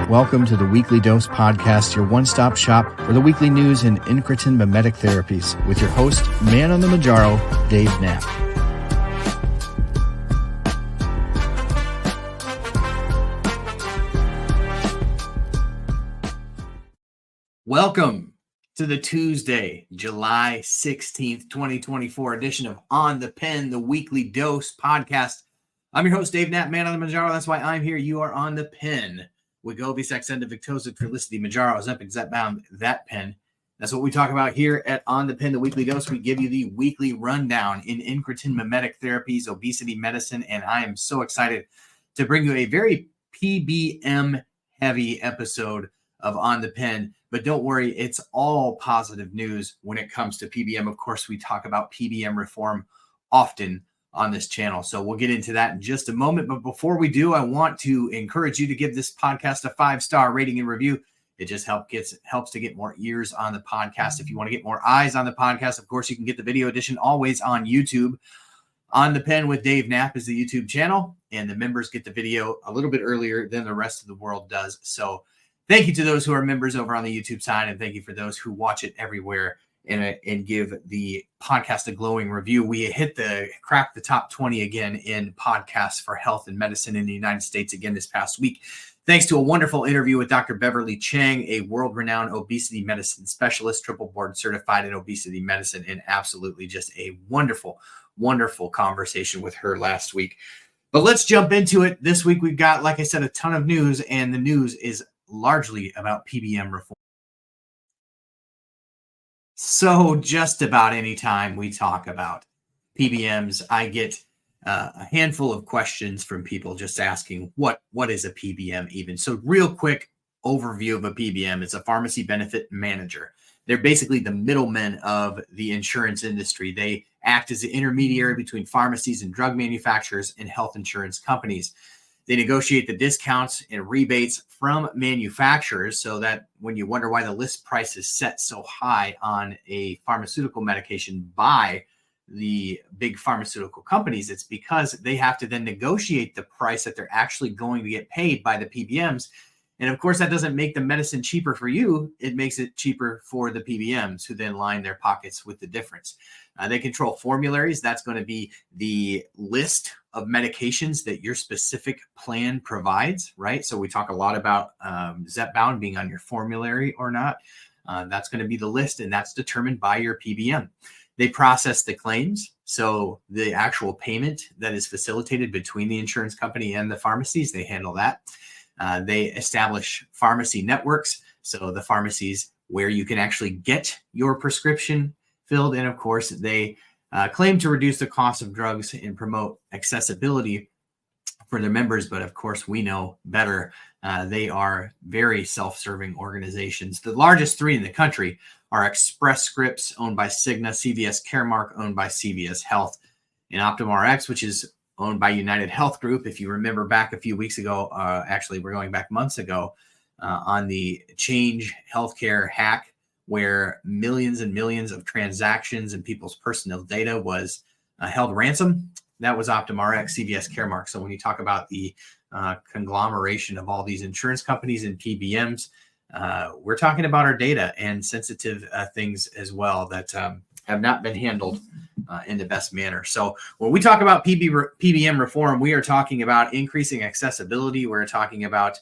Welcome to the Weekly Dose Podcast, your one-stop shop for the weekly news in incretin mimetic therapies, with your host, ManOnMounjaro, Dave Knapp. Welcome to the Tuesday, July 16th, 2024 edition of On the Pen, the Weekly Dose Podcast. I'm your host, Dave Knapp, ManOnMounjaro. That's why I'm here. You are on the pen. Wegovy, Saxenda, Victoza, Trulicity, Mounjaro, Ozempic, Zepbound, that pen. That's what we talk about here at On the Pen, the Weekly Dose. We give you the weekly rundown in incretin mimetic therapies, obesity medicine, and I am so excited to bring you a very PBM-heavy episode of On the Pen. But don't worry, it's all positive news when it comes to PBM. Of course, we talk about PBM reform often on this channel. So we'll get into that in just a moment. But before we do, I want to encourage you to give this podcast a 5-star rating and review. It just helps to get more ears on the podcast. If you want to get more eyes on the podcast, of course, you can get the video edition always on YouTube. On the Pen with Dave Knapp is the YouTube channel, and the members get the video a little bit earlier than the rest of the world does. So thank you to those who are members over on the YouTube side, and thank you for those who watch it everywhere and give the podcast a glowing review. We cracked the top 20 again in podcasts for health and medicine in the United States again this past week, thanks to a wonderful interview with Dr. Beverly Chang, a world-renowned obesity medicine specialist, triple board certified in obesity medicine, and absolutely just a wonderful, wonderful conversation with her last week. But let's jump into it. This week we've got, like I said, a ton of news, and the news is largely about PBM reform. So just about any time we talk about PBMs, I get a handful of questions from people just asking, what is a PBM even? So real quick overview of a PBM. It's a pharmacy benefit manager. They're basically the middlemen of the insurance industry. They act as the intermediary between pharmacies and drug manufacturers and health insurance companies. They negotiate the discounts and rebates from manufacturers so that when you wonder why the list price is set so high on a pharmaceutical medication by the big pharmaceutical companies, it's because they have to then negotiate the price that they're actually going to get paid by the PBMs. And of course, that doesn't make the medicine cheaper for you. It makes it cheaper for the PBMs, who then line their pockets with the difference. They control formularies. That's going to be the list of medications that your specific plan provides, right? So we talk a lot about Zepbound being on your formulary or not. That's going to be the list, and that's determined by your PBM. They process the claims. So the actual payment that is facilitated between the insurance company and the pharmacies, they handle that. They establish pharmacy networks. So the pharmacies where you can actually get your prescription filled. And of course, they claim to reduce the cost of drugs and promote accessibility for their members. But of course, we know better. They are very self-serving organizations. The largest three in the country are Express Scripts, owned by Cigna, CVS Caremark, owned by CVS Health, and OptumRx, which is owned by United Health Group. If you remember back a few weeks ago, actually we're going back months ago, on the Change Healthcare hack, where millions and millions of transactions and people's personal data was held ransom. That was OptumRx, CVS Caremark. So when you talk about the conglomeration of all these insurance companies and PBMs, we're talking about our data and sensitive things as well that have not been handled in the best manner. So when we talk about PBM reform, we are talking about increasing accessibility. We're talking about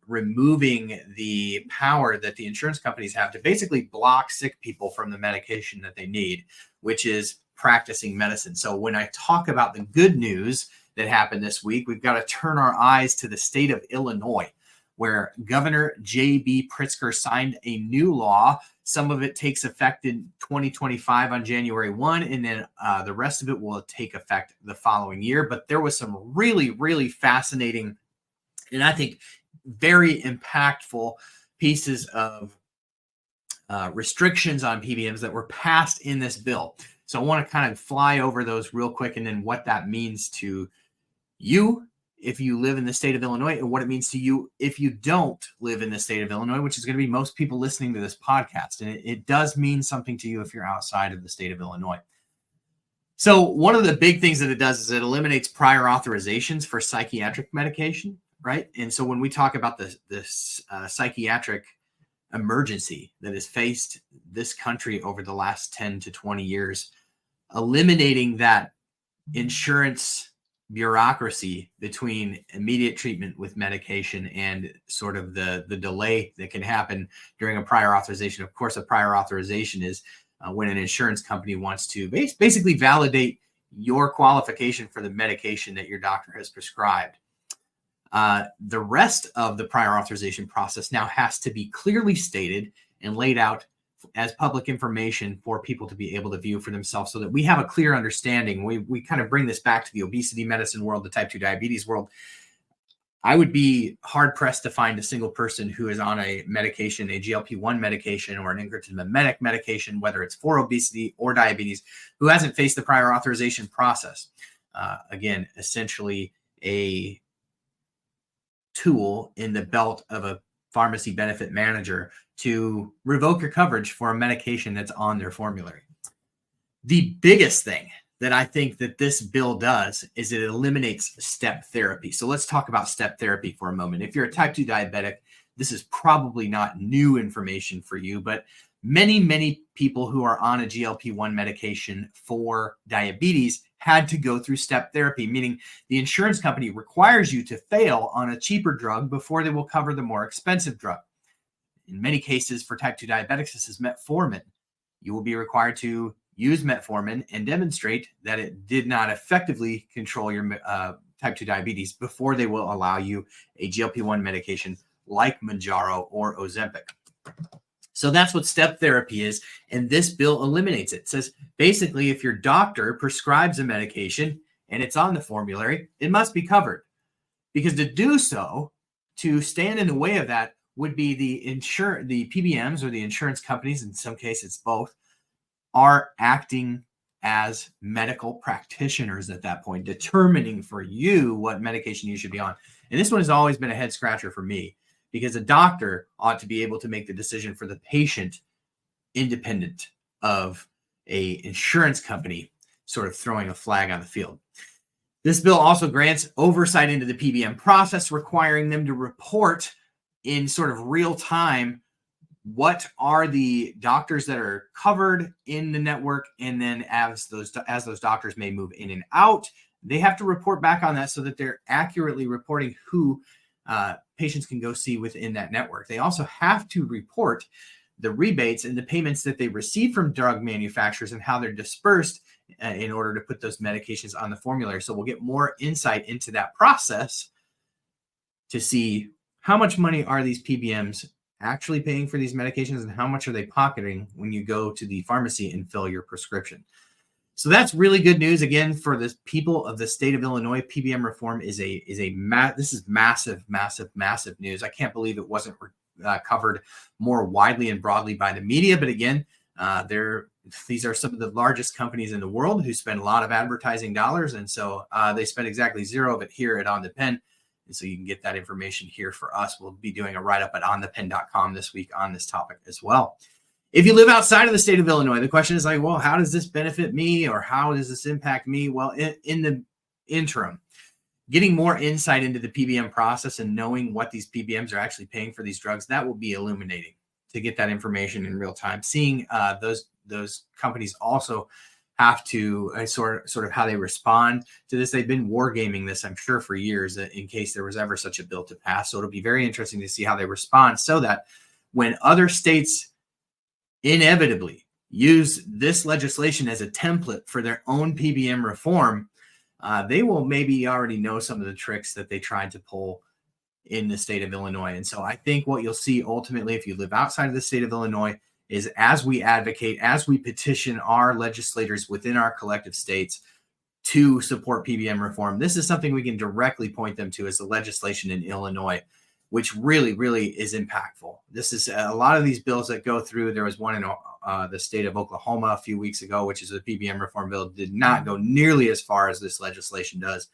removing the power that the insurance companies have to basically block sick people from the medication that they need, which is practicing medicine. So when I talk about the good news that happened this week, we've got to turn our eyes to the state of Illinois, where Governor J.B. Pritzker signed a new law. Some of it takes effect in 2025 on January 1, and then the rest of it will take effect the following year. But there was some really, really fascinating and I think very impactful pieces of restrictions on PBMs that were passed in this bill. So I want to kind of fly over those real quick, and then what that means to you if you live in the state of Illinois, and what it means to you if you don't live in the state of Illinois, which is going to be most people listening to this podcast. And it does mean something to you if you're outside of the state of Illinois. So one of the big things that it does is it eliminates prior authorizations for psychiatric medication, right? And so when we talk about this psychiatric emergency that has faced this country over the last 10 to 20 years, eliminating that insurance bureaucracy between immediate treatment with medication and sort of the delay that can happen during a prior authorization. Of course, a prior authorization is when an insurance company wants to basically validate your qualification for the medication that your doctor has prescribed. The rest of the prior authorization process now has to be clearly stated and laid out as public information for people to be able to view for themselves, so that we have a clear understanding. We kind of bring this back to the obesity medicine world, the type 2 diabetes world. I would be hard pressed to find a single person who is on a medication, a GLP-1 medication or an incretin mimetic medication, whether it's for obesity or diabetes, who hasn't faced the prior authorization process. Again, essentially a tool in the belt of a pharmacy benefit manager to revoke your coverage for a medication that's on their formulary. The biggest thing that I think that this bill does is it eliminates step therapy. So let's talk about step therapy for a moment. If you're a type 2 diabetic, this is probably not new information for you, but many people who are on a GLP-1 medication for diabetes had to go through step therapy, meaning the insurance company requires you to fail on a cheaper drug before they will cover the more expensive drug. In many cases for type 2 diabetics, this is metformin. You will be required to use metformin and demonstrate that it did not effectively control your type 2 diabetes before they will allow you a GLP-1 medication like MOUNJARO or Ozempic. So that's what step therapy is, and this bill eliminates it. It says basically if your doctor prescribes a medication and it's on the formulary, it must be covered, because to do so, to stand in the way of that, would be the PBMs or the insurance companies, in some cases both, are acting as medical practitioners at that point, determining for you what medication you should be on. And this one has always been a head scratcher for me, because a doctor ought to be able to make the decision for the patient independent of a insurance company sort of throwing a flag on the field. This bill also grants oversight into the PBM process, requiring them to report in sort of real time what are the doctors that are covered in the network, and then as those doctors may move in and out, they have to report back on that so that they're accurately reporting who patients can go see within that network. They also have to report the rebates and the payments that they receive from drug manufacturers and how they're dispersed in order to put those medications on the formulary. So we'll get more insight into that process to see how much money are these PBMs actually paying for these medications and how much are they pocketing when you go to the pharmacy and fill your prescription. So that's really good news. Again, for the people of the state of Illinois, PBM reform is this is massive news. I can't believe it wasn't covered more widely and broadly by the media. But again, these are some of the largest companies in the world who spend a lot of advertising dollars. And so they spend exactly zero of it here at OnThePen. And so you can get that information here for us. We'll be doing a write-up at onthepen.com this week on this topic as well. If you live outside of the state of Illinois, the question is like, well, how does this benefit me, or how does this impact me? Well, in the interim, getting more insight into the PBM process and knowing what these PBMs are actually paying for these drugs, that will be illuminating to get that information in real time. Seeing those companies also have to sort of how they respond to this. They've been wargaming this, I'm sure, for years in case there was ever such a bill to pass. So it'll be very interesting to see how they respond, so that when other states inevitably use this legislation as a template for their own PBM reform, they will maybe already know some of the tricks that they tried to pull in the state of Illinois. And so I think what you'll see ultimately, if you live outside of the state of Illinois, is as we advocate, as we petition our legislators within our collective states to support PBM reform, this is something we can directly point them to as the legislation in Illinois, which really is impactful. This is a lot of these bills that go through. There was one in the state of Oklahoma a few weeks ago, which is a PBM reform bill, did not go nearly as far as this legislation does.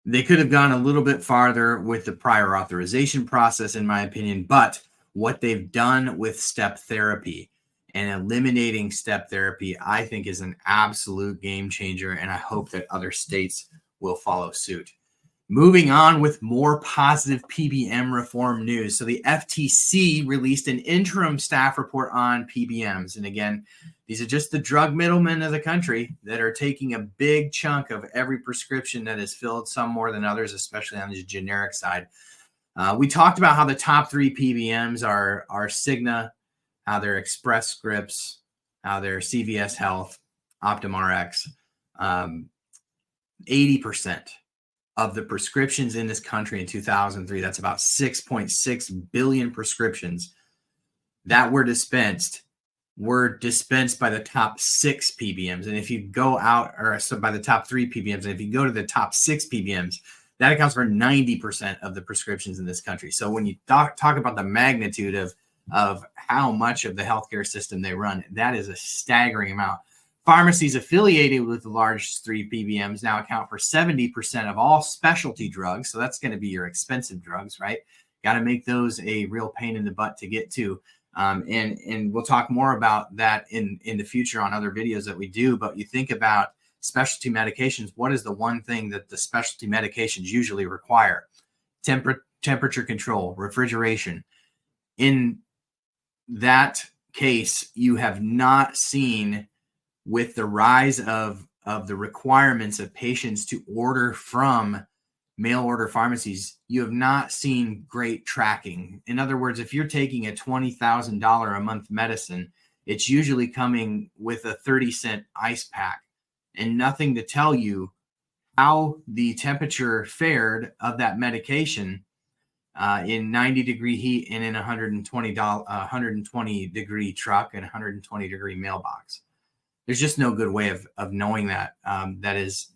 They could have gone a little bit farther with the prior authorization process, in my opinion, but what they've done with step therapy and eliminating step therapy, I think, is an absolute game changer, and I hope that other states will follow suit. Moving on with more positive PBM reform news. So the FTC released an interim staff report on PBMs. And again, these are just the drug middlemen of the country that are taking a big chunk of every prescription that is filled, some more than others, especially on the generic side. We talked about how the top 3 PBMs are Cigna, how they're Express Scripts, how they're CVS Health, Optum Rx. 80% of the prescriptions in this country in 2003, that's about 6.6 billion prescriptions that were dispensed by the top 6 PBMs. And if you go out, or so by the top 3 PBMs, and if you go to the top 6 PBMs, that accounts for 90% of the prescriptions in this country. So when you talk about the magnitude of how much of the healthcare system they run, that is a staggering amount. Pharmacies affiliated with the large 3 PBMs now account for 70% of all specialty drugs. So that's going to be your expensive drugs, right? Got to make those a real pain in the butt to get to. And we'll talk more about that in the future on other videos that we do. But you think about specialty medications, what is the one thing that the specialty medications usually require? Temperature control, refrigeration. In that case, you have not seen, with the rise of the requirements of patients to order from mail order pharmacies, you have not seen great tracking. In other words, if you're taking a $20,000 a month medicine, it's usually coming with a 30-cent ice pack and nothing to tell you how the temperature fared of that medication in 90-degree heat and in 120 degree truck and 120 degree mailbox. There's just no good way of knowing that. That is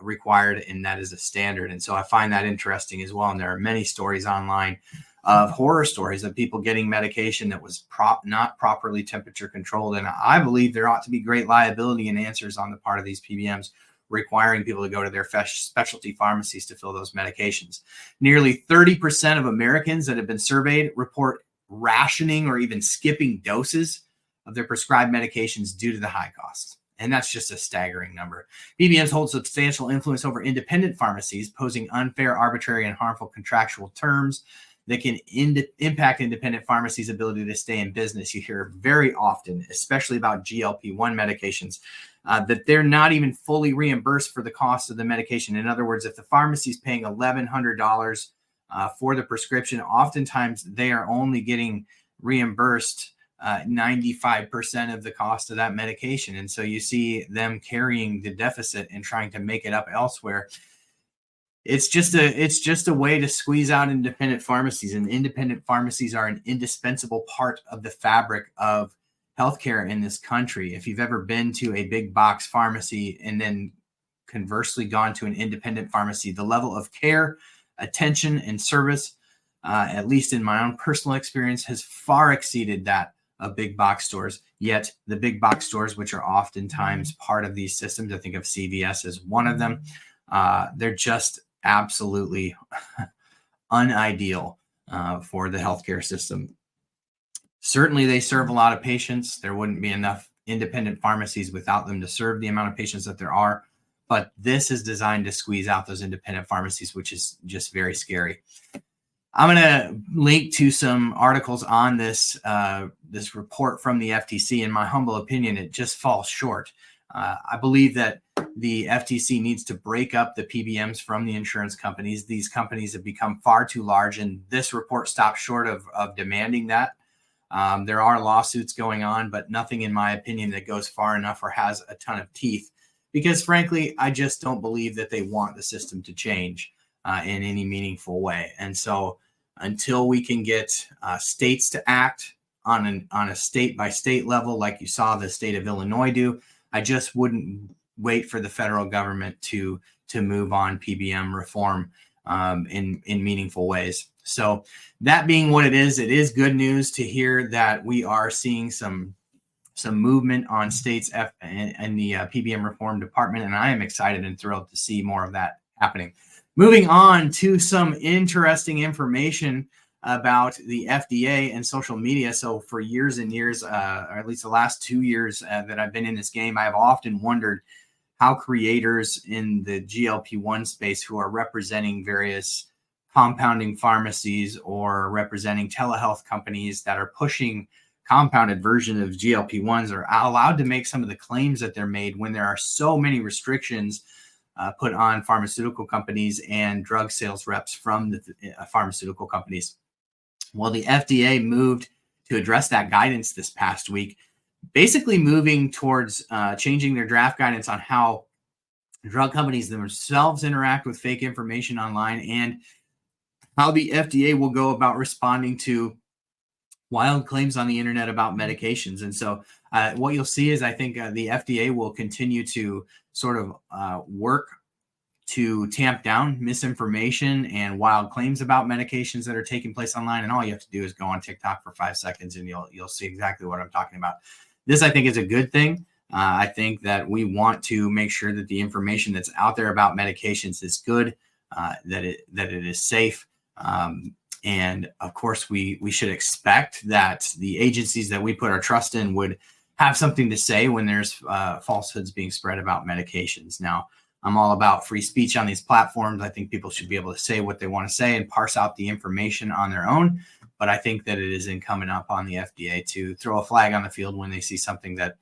required, and that is a standard. And so I find that interesting as well. And there are many stories online of horror stories of people getting medication that was not properly temperature controlled. And I believe there ought to be great liability and answers on the part of these PBMs requiring people to go to their specialty pharmacies to fill those medications. Nearly 30% of Americans that have been surveyed report rationing or even skipping doses of their prescribed medications due to the high costs. And that's just a staggering number. PBMs hold substantial influence over independent pharmacies, posing unfair, arbitrary, and harmful contractual terms that can impact independent pharmacies' ability to stay in business. You hear very often, especially about GLP-1 medications, that they're not even fully reimbursed for the cost of the medication. In other words, if the pharmacy is paying $1,100 for the prescription, oftentimes they are only getting reimbursed 95% of the cost of that medication. And so you see them carrying the deficit and trying to make it up elsewhere. It's just a way to squeeze out independent pharmacies, and independent pharmacies are an indispensable part of the fabric of healthcare in this country. If you've ever been to a big box pharmacy and then conversely gone to an independent pharmacy, the level of care, attention, and service, at least in my own personal experience, has far exceeded that of big box stores. Yet the big box stores, which are oftentimes part of these systems, I think of CVS as one of them, they're just absolutely unideal for the healthcare system. Certainly they serve a lot of patients. There wouldn't be enough independent pharmacies without them to serve the amount of patients that there are. But this is designed to squeeze out those independent pharmacies, which is just very scary. I'm going to link to some articles on this this report from the FTC. In my humble opinion, it just falls short. I believe that the FTC needs to break up the PBMs from the insurance companies. These companies have become far too large, and this report stops short of demanding that. There are lawsuits going on, but nothing, in my opinion, that goes far enough or has a ton of teeth, because frankly, I just don't believe that they want the system to change in any meaningful way. And so until we can get states to act on a state-by-state level, like you saw the state of Illinois do, I just wouldn't wait for the federal government to move on PBM reform in meaningful ways. So that being what it is good news to hear that we are seeing some movement on states and the PBM reform department, and I am excited and thrilled to see more of that happening. Moving on to some interesting information about the FDA and social media. So for years and years, or at least the last 2 years that I've been in this game, I have often wondered how creators in the GLP-1 space who are representing various compounding pharmacies or representing telehealth companies that are pushing compounded version of GLP-1s are allowed to make some of the claims that they're made when there are so many restrictions put on pharmaceutical companies and drug sales reps from the pharmaceutical companies. Well, the FDA moved to address that guidance this past week, basically moving towards changing their draft guidance on how drug companies themselves interact with fake information online and how the FDA will go about responding to wild claims on the internet about medications. And so what you'll see is I think the FDA will continue to sort of work to tamp down misinformation and wild claims about medications that are taking place online. And all you have to do is go on TikTok for 5 seconds and you'll see exactly what I'm talking about. This, I think, is a good thing. I think that we want to make sure that the information that's out there about medications is good, that it is safe. And of course, we should expect that the agencies that we put our trust in would have something to say when there's falsehoods being spread about medications. Now, I'm all about free speech on these platforms. I think people should be able to say what they want to say and parse out the information on their own. But I think that it is incumbent upon the FDA to throw a flag on the field when they see something that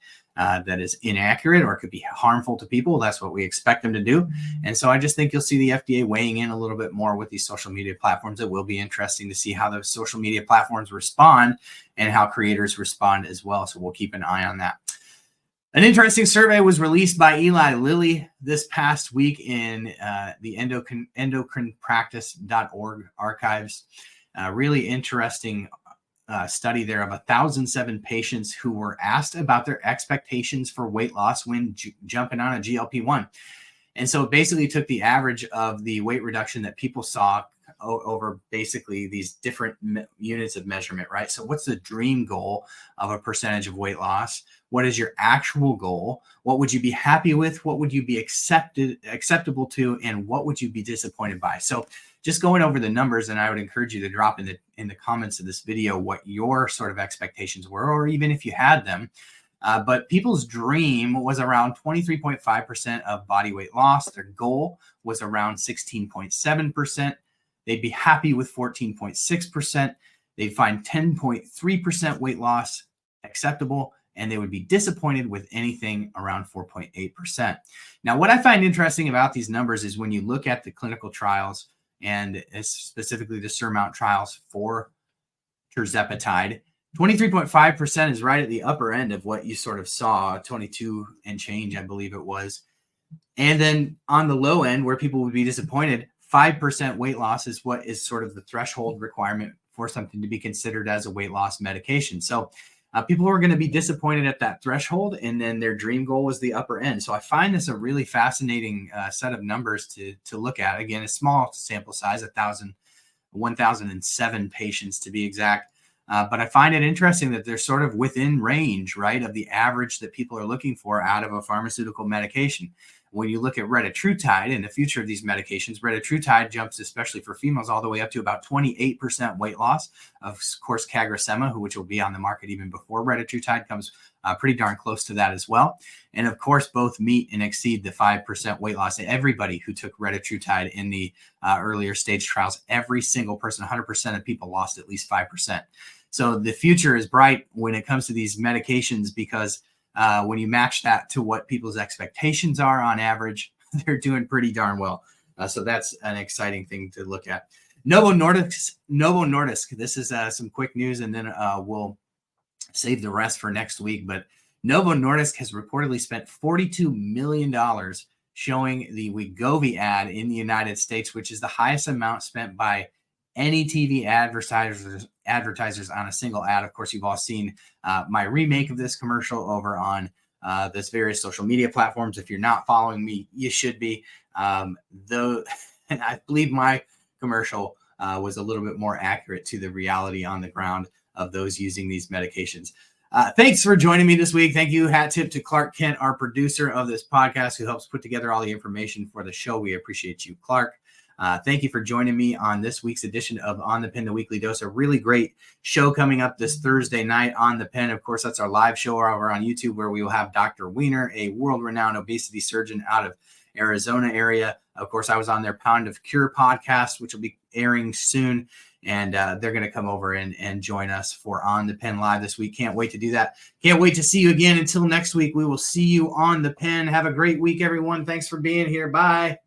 is inaccurate or could be harmful to people. That's what we expect them to do. And so I just think you'll see the FDA weighing in a little bit more with these social media platforms. It will be interesting to see how those social media platforms respond and how creators respond as well. So we'll keep an eye on that. An interesting survey was released by Eli Lilly this past week in the endocrinpractice.org archives. Really interesting study there of 1,007 patients who were asked about their expectations for weight loss when jumping on a GLP-1. And so it basically took the average of the weight reduction that people saw over basically these different units of measurement, right? So what's the dream goal of a percentage of weight loss? What is your actual goal? What would you be happy with? What would you be acceptable to? And what would you be disappointed by? So just going over the numbers, and I would encourage you to drop in the comments of this video what your sort of expectations were, or even if you had them. But people's dream was around 23.5% of body weight loss. Their goal was around 16.7%. They'd be happy with 14.6%. They'd find 10.3% weight loss acceptable, and they would be disappointed with anything around 4.8%. Now, what I find interesting about these numbers is when you look at the clinical trials, and specifically the SURMOUNT trials for tirzepatide, 23.5% is right at the upper end of what you sort of saw, 22 and change, I believe it was. And then on the low end, where people would be disappointed, 5% weight loss is what is sort of the threshold requirement for something to be considered as a weight loss medication. So people are going to be disappointed at that threshold, and then their dream goal was the upper end. So I find this a really fascinating set of numbers to look at. Again, a small sample size, 1,007 patients to be exact. But I find it interesting that they're sort of within range, right, of the average that people are looking for out of a pharmaceutical medication. When you look at retatrutide and the future of these medications, retatrutide jumps, especially for females, all the way up to about 28% weight loss. Of course, CagriSema, which will be on the market even before retatrutide, comes pretty darn close to that as well. And of course, both meet and exceed the 5% weight loss. Everybody who took retatrutide in the earlier stage trials, every single person, 100% of people lost at least 5%. So the future is bright when it comes to these medications, because when you match that to what people's expectations are on average, they're doing pretty darn well. So that's an exciting thing to look at. Novo Nordisk. This is some quick news, and then we'll save the rest for next week. But Novo Nordisk has reportedly spent $42 million showing the Wegovy ad in the United States, which is the highest amount spent by any TV advertisers on a single ad. Of course, you've all seen my remake of this commercial over on this various social media platforms. If you're not following me, you should be. Though, and I believe my commercial was a little bit more accurate to the reality on the ground of those using these medications. Thanks for joining me this week. Thank you. Hat tip to Clark Kent, our producer of this podcast, who helps put together all the information for the show. We appreciate you, Clark. Thank you for joining me on this week's edition of On the Pen, the Weekly Dose. A really great show coming up this Thursday night on the Pen. Of course, that's our live show over on YouTube, where we will have Dr. Weiner, a world-renowned obesity surgeon out of Arizona area. Of course, I was on their Pound of Cure podcast, which will be airing soon. And they're going to come over and join us for On the Pen Live this week. Can't wait to do that. Can't wait to see you again. Until next week, we will see you on the Pen. Have a great week, everyone. Thanks for being here. Bye.